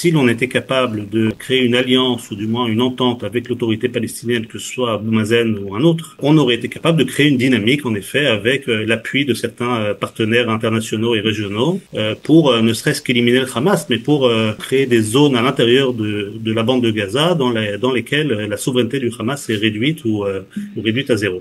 si l'on était capable de créer une alliance ou du moins une entente avec l'autorité palestinienne, que ce soit Abou Mazen ou un autre, on aurait été capable de créer une dynamique, en effet, avec l'appui de certains partenaires internationaux et régionaux pour ne serait-ce qu'éliminer le Hamas, mais pour créer des zones à l'intérieur de la bande de Gaza dans lesquelles la souveraineté du Hamas est réduite ou réduite à zéro.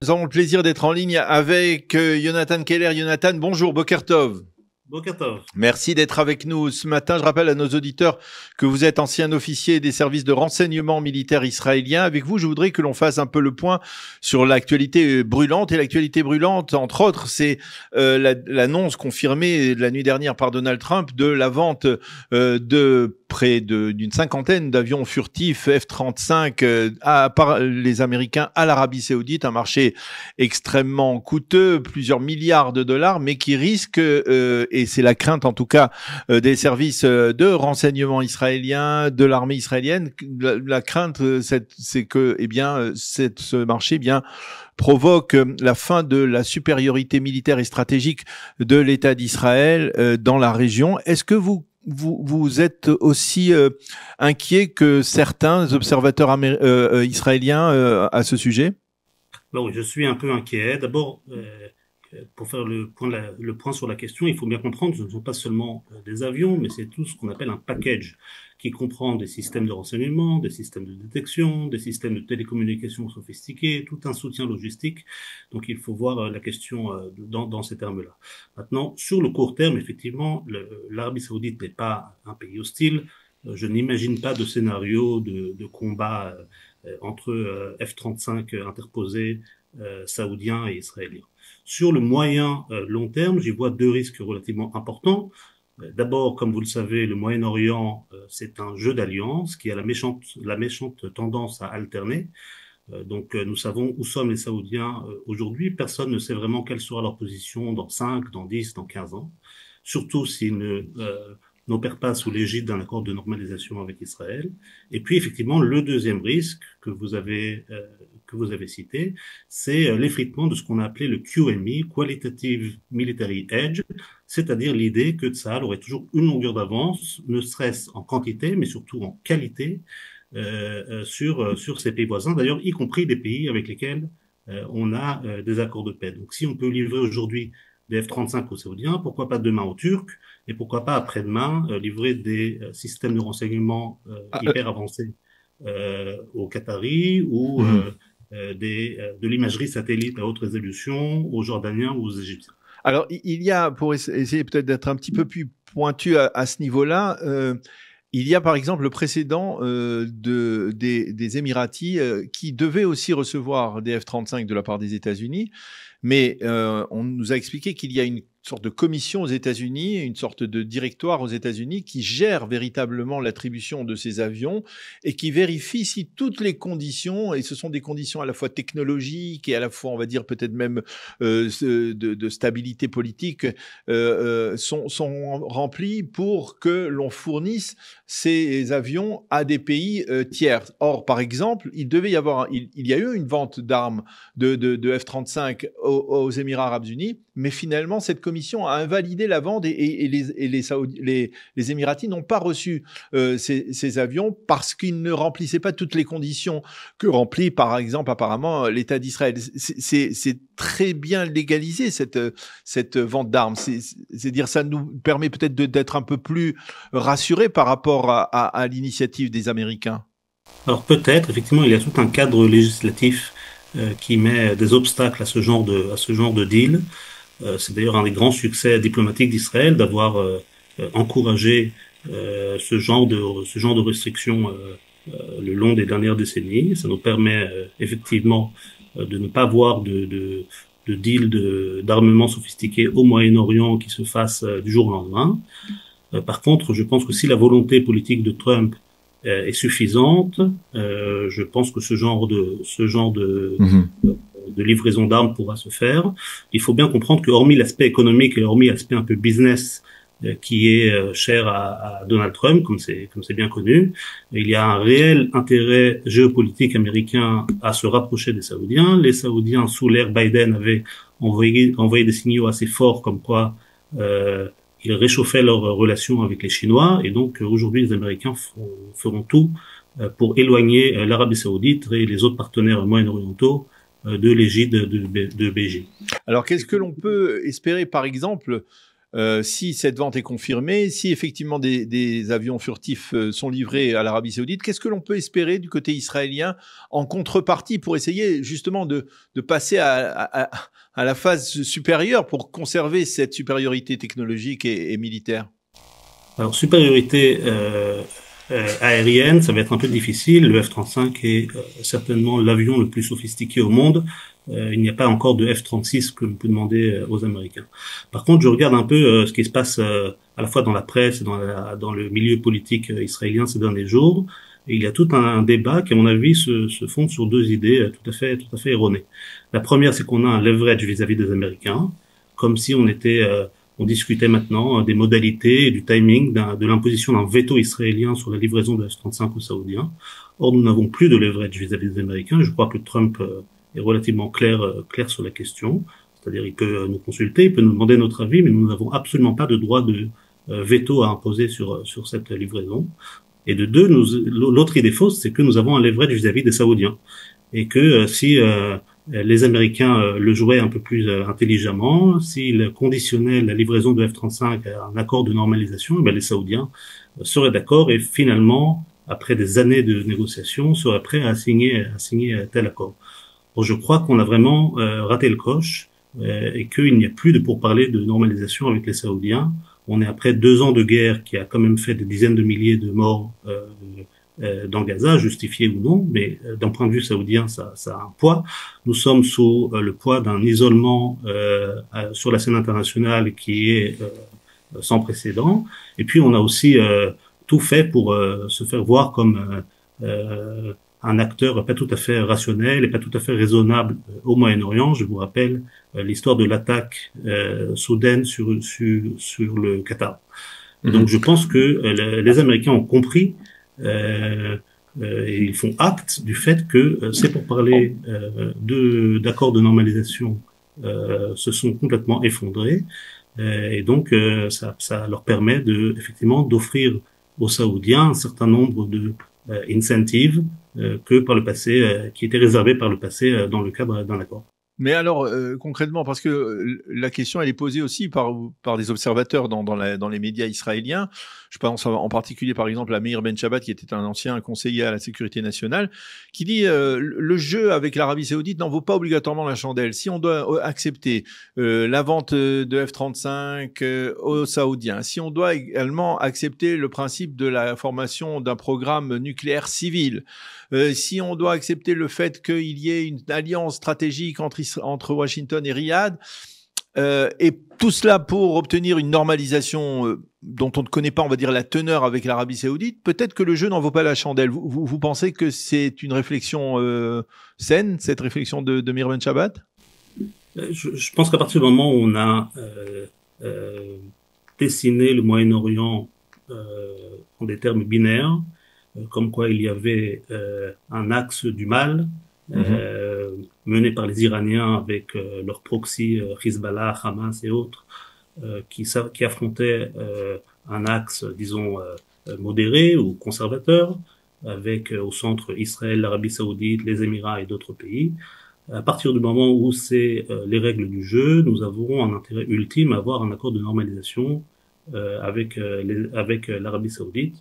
Nous avons le plaisir d'être en ligne avec Yonatan Keller. Yonatan, bonjour, Boker Tov. Boker Tov. Merci d'être avec nous ce matin. Je rappelle à nos auditeurs que vous êtes ancien officier des services de renseignement militaire israéliens. Avec vous, je voudrais que l'on fasse un peu le point sur l'actualité brûlante. Et l'actualité brûlante, entre autres, c'est l'annonce confirmée la nuit dernière par Donald Trump de la vente de près d'une cinquantaine d'avions furtifs F-35 par les Américains à l'Arabie Saoudite, un marché extrêmement coûteux, plusieurs milliards de dollars, mais qui risque, et c'est la crainte en tout cas des services de renseignement israéliens, de l'armée israélienne, la crainte c'est que ce marché provoque la fin de la supériorité militaire et stratégique de l'État d'Israël dans la région. Est-ce que vous êtes aussi inquiet que certains observateurs israéliens à ce sujet? Alors, je suis un peu inquiet. D'abord, pour faire le point sur la question, il faut bien comprendre que ce ne sont pas seulement des avions, mais c'est tout ce qu'on appelle un package qui comprend des systèmes de renseignement, des systèmes de détection, des systèmes de télécommunication sophistiqués, tout un soutien logistique. Donc il faut voir la question dans ces termes-là. Maintenant, sur le court terme, effectivement, l'Arabie Saoudite n'est pas un pays hostile. Je n'imagine pas de scénario de combat entre F-35 interposés saoudiens et israéliens. Sur le moyen long terme, j'y vois deux risques relativement importants. D'abord, comme vous le savez, le Moyen-Orient, c'est un jeu d'alliance qui a la méchante tendance à alterner. Donc, nous savons où sont les Saoudiens aujourd'hui. Personne ne sait vraiment quelle sera leur position dans 5, dans 10, dans 15 ans. Surtout s'ils n'opèrent pas sous l'égide d'un accord de normalisation avec Israël. Et puis, effectivement, le deuxième risque que vous avez cité, c'est l'effritement de ce qu'on a appelé le QME, Qualitative Military Edge, c'est-à-dire l'idée que Tsahal aurait toujours une longueur d'avance, ne serait-ce en quantité, mais surtout en qualité, sur ses pays voisins, d'ailleurs, y compris des pays avec lesquels on a des accords de paix. Donc, si on peut livrer aujourd'hui des F-35 aux Saoudiens, pourquoi pas demain aux Turcs, et pourquoi pas après-demain livrer des systèmes de renseignement hyper avancés aux Qataris ou de l'imagerie satellite à haute résolution aux Jordaniens ou aux Égyptiens. Alors, il y a, pour essayer peut-être d'être un petit peu plus pointu à ce niveau-là, il y a par exemple le précédent des Émiratis qui devaient aussi recevoir des F-35 de la part des États-Unis, mais on nous a expliqué qu'il y a une sorte de commission aux États-Unis, une sorte de directoire aux États-Unis qui gère véritablement l'attribution de ces avions et qui vérifie si toutes les conditions, et ce sont des conditions à la fois technologiques et à la fois, on va dire, peut-être même de stabilité politique, sont remplies pour que l'on fournisse ces avions à des pays tiers. Or, par exemple, il y a eu une vente d'armes de F-35 aux Émirats arabes unis, mais finalement, cette commission a invalidé la vente et les Émiratis n'ont pas reçu ces avions parce qu'ils ne remplissaient pas toutes les conditions que remplit, par exemple, apparemment, l'État d'Israël. C'est très bien légalisé, cette vente d'armes. C'est-à-dire, ça nous permet peut-être d'être un peu plus rassurés par rapport à l'initiative des Américains. Alors peut-être, effectivement, il y a tout un cadre législatif qui met des obstacles à ce genre de deal. C'est d'ailleurs un des grands succès diplomatiques d'Israël d'avoir encouragé ce genre de restrictions le long des dernières décennies. Ça nous permet effectivement de ne pas avoir de deal d'armement sophistiqué au Moyen-Orient qui se fasse du jour au lendemain. Par contre, je pense que si la volonté politique de Trump est suffisante, je pense que ce genre de livraison d'armes pourra se faire. Il faut bien comprendre que hormis l'aspect économique et hormis l'aspect un peu business qui est cher à Donald Trump, comme c'est bien connu, il y a un réel intérêt géopolitique américain à se rapprocher des Saoudiens. Les Saoudiens, sous l'ère Biden, avaient envoyé des signaux assez forts comme quoi ils réchauffaient leurs relations avec les Chinois, et donc aujourd'hui les Américains feront tout pour éloigner l'Arabie Saoudite et les autres partenaires moyen-orientaux de l'égide de Beijing. Alors, qu'est-ce que l'on peut espérer, par exemple, si cette vente est confirmée, si effectivement des avions furtifs sont livrés à l'Arabie Saoudite, qu'est-ce que l'on peut espérer du côté israélien en contrepartie pour essayer justement de passer à la phase supérieure pour conserver cette supériorité technologique et militaire? Alors, supériorité aérienne, ça va être un peu difficile. Le F-35 est certainement l'avion le plus sophistiqué au monde. Il n'y a pas encore de F-36 que l'on peut demander aux Américains. Par contre, je regarde un peu ce qui se passe à la fois dans la presse et dans le milieu politique israélien ces derniers jours. Et il y a tout un débat qui, à mon avis, se fonde sur deux idées tout à fait erronées. La première, c'est qu'on a un leverage vis-à-vis des Américains, comme si on discutait maintenant des modalités et du timing de l'imposition d'un veto israélien sur la livraison de F-35 aux Saoudiens. Or, nous n'avons plus de leverage vis-à-vis des Américains. Je crois que Trump est relativement clair sur la question. C'est-à-dire, il peut nous consulter, il peut nous demander notre avis, mais nous n'avons absolument pas de droit de veto à imposer sur cette livraison. Et de deux, l'autre idée fausse, c'est que nous avons un leverage vis-à-vis des Saoudiens. Et que si les Américains le jouaient un peu plus intelligemment, s'ils conditionnaient la livraison de F-35 à un accord de normalisation, les Saoudiens seraient d'accord et finalement, après des années de négociations, seraient prêts à signer tel accord. Bon, je crois qu'on a vraiment raté le coche et qu'il n'y a plus de pourparlers de normalisation avec les Saoudiens. On est après 2 ans de guerre qui a quand même fait des dizaines de milliers de morts dans Gaza, justifié ou non, mais d'un point de vue saoudien, ça a un poids. Nous sommes sous le poids d'un isolement sur la scène internationale qui est sans précédent. Et puis, on a aussi tout fait pour se faire voir comme un acteur pas tout à fait rationnel et pas tout à fait raisonnable au Moyen-Orient. Je vous rappelle l'histoire de l'attaque soudaine sur le Qatar. Donc, je pense que les Américains ont compris et ils font acte du fait que c'est pour parler d'accords de normalisation se sont complètement effondrés et donc ça leur permet effectivement d'offrir aux Saoudiens un certain nombre de incentives que par le passé qui étaient réservés par le passé dans le cadre d'un accord. Mais alors, concrètement, parce que la question, elle est posée aussi par des observateurs dans les médias israéliens. Je pense en particulier, par exemple, à Meir Ben Shabbat, qui était un ancien conseiller à la sécurité nationale, qui dit le jeu avec l'Arabie Saoudite n'en vaut pas obligatoirement la chandelle. Si on doit accepter la vente de F-35 aux Saoudiens, si on doit également accepter le principe de la formation d'un programme nucléaire civil, si on doit accepter le fait qu'il y ait une alliance stratégique entre Washington et Riyad, et tout cela pour obtenir une normalisation dont on ne connaît pas, on va dire, la teneur avec l'Arabie Saoudite, peut-être que le jeu n'en vaut pas la chandelle. Vous pensez que c'est une réflexion saine, cette réflexion de Meir Ben Shabbat? Je pense qu'à partir du moment où on a dessiné le Moyen-Orient en des termes binaires, comme quoi il y avait un axe du mal mené par les Iraniens avec leurs proxys Hezbollah, Hamas et autres, qui affrontaient un axe, disons, modéré ou conservateur, avec au centre Israël, l'Arabie Saoudite, les Émirats et d'autres pays. À partir du moment où c'est les règles du jeu, nous avons un intérêt ultime à avoir un accord de normalisation avec l'Arabie Saoudite.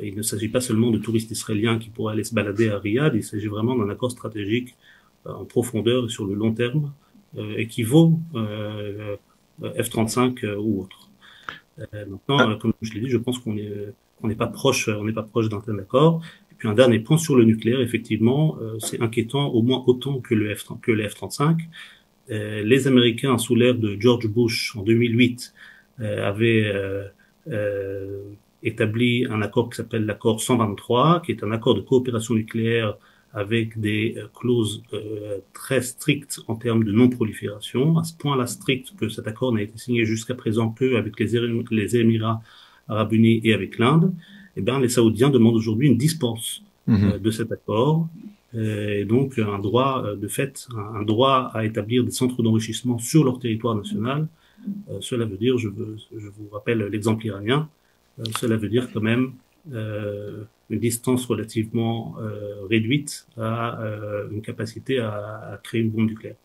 Il ne s'agit pas seulement de touristes israéliens qui pourraient aller se balader à Riyad, il s'agit vraiment d'un accord stratégique en profondeur et sur le long terme, et qui vaut F-35 ou autre. Maintenant, comme je l'ai dit, je pense qu'on n'est pas proche d'un tel accord. Et puis un dernier point sur le nucléaire, effectivement, c'est inquiétant au moins autant que les F-35. Les Américains, sous l'ère de George Bush en 2008, avaient établi un accord qui s'appelle l'accord 123, qui est un accord de coopération nucléaire avec des clauses très strictes en termes de non-prolifération, à ce point-là strict que cet accord n'a été signé jusqu'à présent qu'avec les Émirats arabes unis et avec l'Inde. Eh bien, les Saoudiens demandent aujourd'hui une dispense de cet accord, et donc un droit à établir des centres d'enrichissement sur leur territoire national, Cela veut dire, je vous rappelle l'exemple iranien, cela veut dire quand même une distance relativement réduite à une capacité à créer une bombe nucléaire.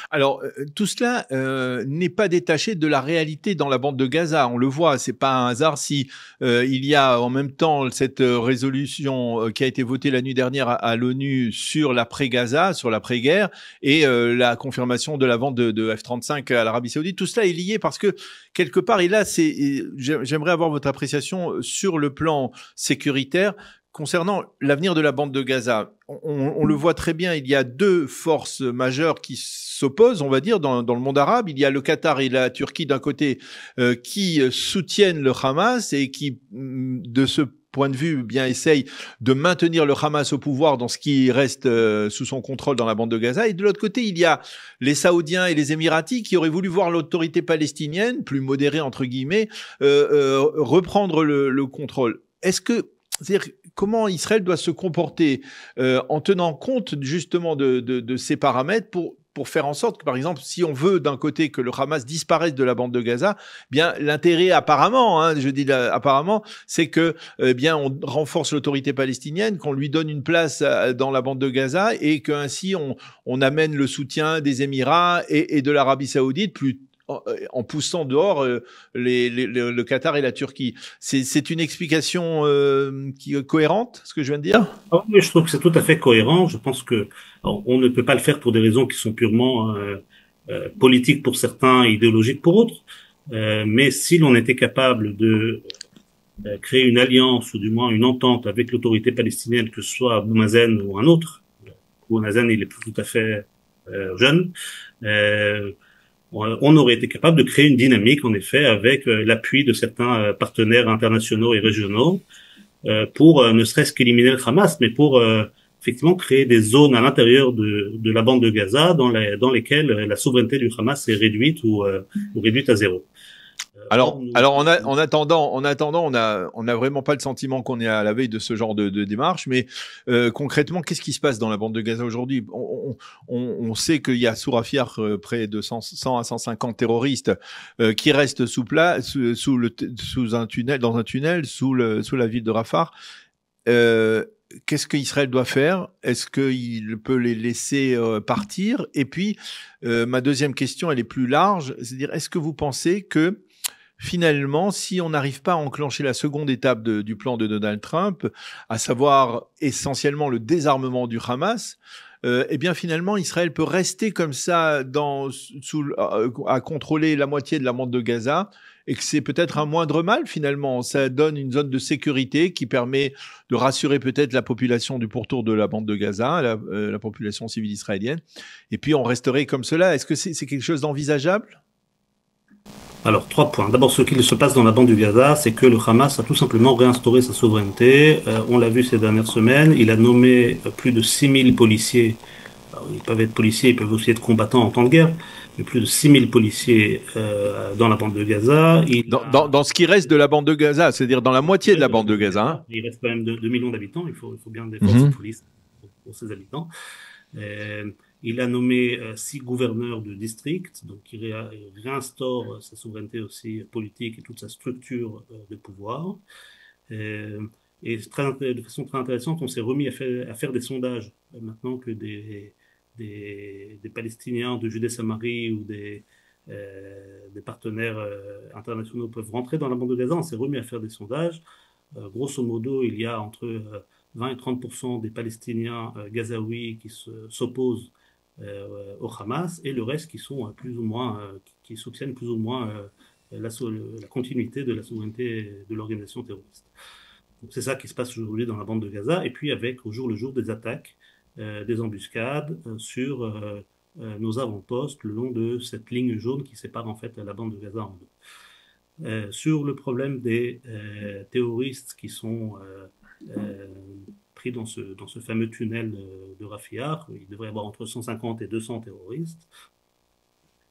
Alors, tout cela n'est pas détaché de la réalité dans la bande de Gaza. On le voit, c'est pas un hasard si il y a en même temps cette résolution qui a été votée la nuit dernière à l'ONU sur l'après-Gaza, sur l'après-guerre, et la confirmation de la vente de F-35 à l'Arabie Saoudite. Tout cela est lié parce que quelque part, et là, j'aimerais avoir votre appréciation sur le plan sécuritaire. Concernant l'avenir de la bande de Gaza, on le voit très bien, il y a deux forces majeures qui s'opposent, on va dire, dans le monde arabe. Il y a le Qatar et la Turquie d'un côté qui soutiennent le Hamas et qui, de ce point de vue, bien essayent de maintenir le Hamas au pouvoir dans ce qui reste sous son contrôle dans la bande de Gaza. Et de l'autre côté, il y a les Saoudiens et les Émiratis qui auraient voulu voir l'autorité palestinienne, plus modérée entre guillemets, reprendre le contrôle. C'est-à-dire, comment Israël doit se comporter en tenant compte justement de ces paramètres pour faire en sorte que, par exemple, si on veut d'un côté que le Hamas disparaisse de la bande de Gaza, bien l'intérêt apparemment, je dis apparemment, c'est que bien on renforce l'autorité palestinienne, qu'on lui donne une place dans la bande de Gaza et qu'ainsi on amène le soutien des Émirats et de l'Arabie Saoudite en poussant dehors le Qatar et la Turquie. C'est une explication qui est cohérente, ce que je viens de dire? Oui, je trouve que c'est tout à fait cohérent. Je pense que on ne peut pas le faire pour des raisons qui sont purement politiques pour certains, idéologiques pour autres. Mais si l'on était capable de créer une alliance ou du moins une entente avec l'autorité palestinienne, que ce soit Abou Mazen ou un autre, Abou Mazen il est plus tout à fait jeune, on aurait été capable de créer une dynamique, en effet, avec l'appui de certains partenaires internationaux et régionaux, pour ne serait-ce qu'éliminer le Hamas, mais pour effectivement créer des zones à l'intérieur de la bande de Gaza dans lesquelles la souveraineté du Hamas est réduite ou réduite à zéro. Alors, en attendant, on n'a vraiment pas le sentiment qu'on est à la veille de ce genre de démarche, mais concrètement, qu'est-ce qui se passe dans la bande de Gaza aujourd'hui? On sait qu'il y a sous Rafah près de 100 à 150 terroristes qui restent sous un tunnel, dans un tunnel sous la ville de Rafah. Qu'est-ce qu'Israël doit faire? Est-ce qu'il peut les laisser partir? Et puis, ma deuxième question, elle est plus large, c'est-à-dire, est-ce que vous pensez que finalement, si on n'arrive pas à enclencher la seconde étape du plan de Donald Trump, à savoir essentiellement le désarmement du Hamas, eh bien finalement, Israël peut rester comme ça à contrôler la moitié de la bande de Gaza et que c'est peut-être un moindre mal finalement. Ça donne une zone de sécurité qui permet de rassurer peut-être la population du pourtour de la bande de Gaza, la population civile israélienne. Et puis on resterait comme cela. Est-ce que c'est quelque chose d'envisageable ? Alors, 3 points. D'abord, ce qu'il se passe dans la bande du Gaza, c'est que le Hamas a tout simplement réinstauré sa souveraineté. On l'a vu ces dernières semaines. Il a nommé plus de 6000 policiers. Alors, ils peuvent être policiers, ils peuvent aussi être combattants en temps de guerre, mais plus de 6000 policiers dans la bande de Gaza. Dans ce qui reste de la bande de Gaza, c'est-à-dire dans la moitié de la bande de Gaza. Hein. Il reste quand même 2 millions d'habitants. Il faut bien des forces de police pour ces habitants. Il a nommé 6 gouverneurs de district, donc il réinstaure sa souveraineté aussi politique et toute sa structure de pouvoir. Et de façon très intéressante, on s'est remis à faire des sondages maintenant que des Palestiniens de Judée-Samarie ou des partenaires internationaux peuvent rentrer dans la bande de Gaza. On s'est remis à faire des sondages. Grosso modo, il y a entre 20 et 30% des Palestiniens gazaouis qui s'opposent au Hamas et le reste qui sont plus ou moins, qui soutiennent plus ou moins la continuité de la souveraineté de l'organisation terroriste. Donc c'est ça qui se passe aujourd'hui dans la bande de Gaza et puis avec au jour le jour des attaques, des embuscades sur nos avant-postes le long de cette ligne jaune qui sépare en fait la bande de Gaza en deux. Sur le problème des terroristes qui sont pris dans ce fameux tunnel de Rafah, il devrait y avoir entre 150 et 200 terroristes.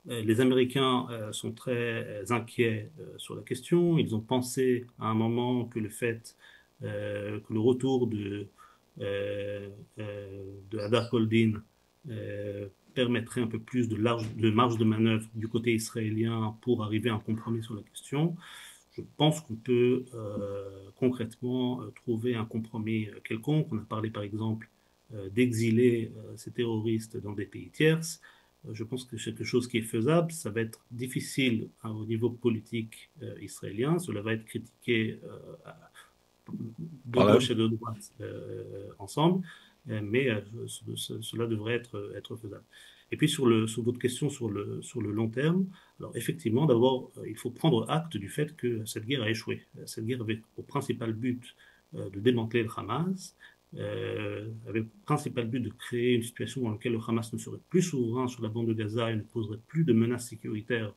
Les Américains sont très inquiets sur la question. Ils ont pensé à un moment que le fait que le retour de Hadar Goldin permettrait un peu plus de marge de manœuvre du côté israélien pour arriver à un compromis sur la question. Je pense qu'on peut concrètement trouver un compromis quelconque. On a parlé par exemple d'exiler ces terroristes dans des pays tierces. Je pense que c'est quelque chose qui est faisable. Ça va être difficile au niveau politique israélien. Cela va être critiqué de gauche et de droite ensemble, mais cela devrait être faisable. Et puis sur votre question sur le long terme, alors effectivement, d'abord, il faut prendre acte du fait que cette guerre a échoué. Cette guerre avait au principal but de démanteler le Hamas, avait le principal but de créer une situation dans laquelle le Hamas ne serait plus souverain sur la bande de Gaza et ne poserait plus de menaces sécuritaires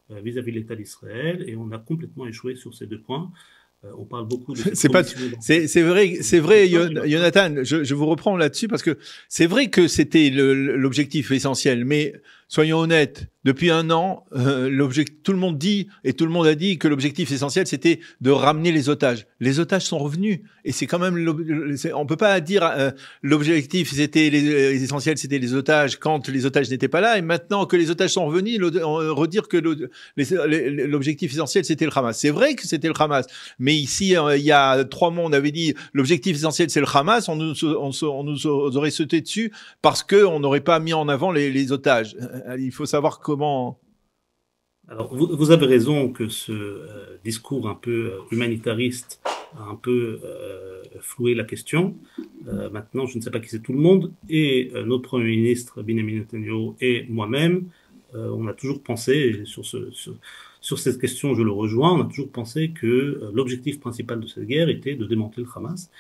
vis-à-vis de l'État d'Israël, et on a complètement échoué sur ces deux points. On parle beaucoup de c'est vrai, Jonathan, je vous reprends là-dessus parce que c'est vrai que c'était l'objectif essentiel, mais soyons honnêtes, depuis un an, tout le monde dit et tout le monde a dit que l'objectif essentiel c'était de ramener les otages. Les otages sont revenus et c'est quand même on peut pas dire l'objectif c'était essentiel c'était les otages quand les otages n'étaient pas là et maintenant que les otages sont revenus redire que l'objectif essentiel c'était le Hamas. C'est vrai que c'était le Hamas, mais ici il y a 3 mois on avait dit l'objectif essentiel c'est le Hamas, on nous aurait sauté dessus parce que on n'aurait pas mis en avant les otages. Il faut savoir comment. Alors, vous avez raison que ce discours un peu humanitariste a un peu floué la question. Maintenant, je ne sais pas qui c'est tout le monde, et notre Premier ministre, Benjamin Netanyahu, et moi-même, on a toujours pensé, sur cette question, je le rejoins, on a toujours pensé que l'objectif principal de cette guerre était de démanteler le Hamas.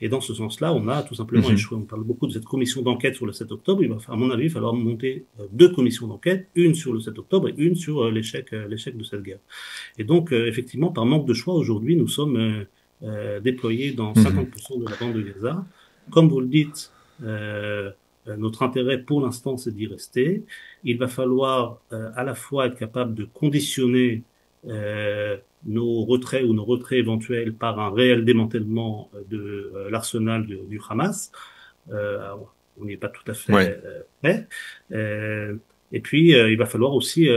Et dans ce sens-là, on a tout simplement échoué. On parle beaucoup de cette commission d'enquête sur le 7 octobre. Il va, à mon avis, falloir monter 2 commissions d'enquête, une sur le 7 octobre et une sur l'échec de cette guerre. Et donc, effectivement, par manque de choix, aujourd'hui, nous sommes déployés dans 50% de la bande de Gaza. Comme vous le dites, notre intérêt pour l'instant, c'est d'y rester. Il va falloir à la fois être capable de conditionner nos retraits ou nos retraits éventuels par un réel démantèlement de l'arsenal du Hamas. On n'est pas tout à fait prêt. Et puis, il va falloir aussi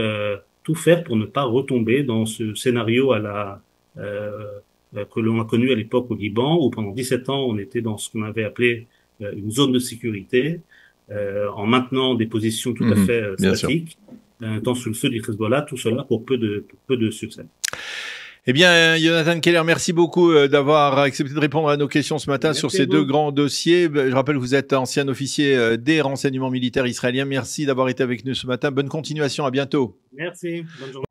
tout faire pour ne pas retomber dans ce scénario que l'on a connu à l'époque au Liban, où pendant 17 ans, on était dans ce qu'on avait appelé une zone de sécurité, en maintenant des positions tout à fait statiques, dans sous le feu du Hezbollah, tout cela pour peu de succès. Eh bien, Jonathan Keller, merci beaucoup d'avoir accepté de répondre à nos questions ce matin sur ces 2 grands dossiers. Je rappelle que vous êtes ancien officier des renseignements militaires israéliens. Merci d'avoir été avec nous ce matin. Bonne continuation. À bientôt. Merci. Bonne journée.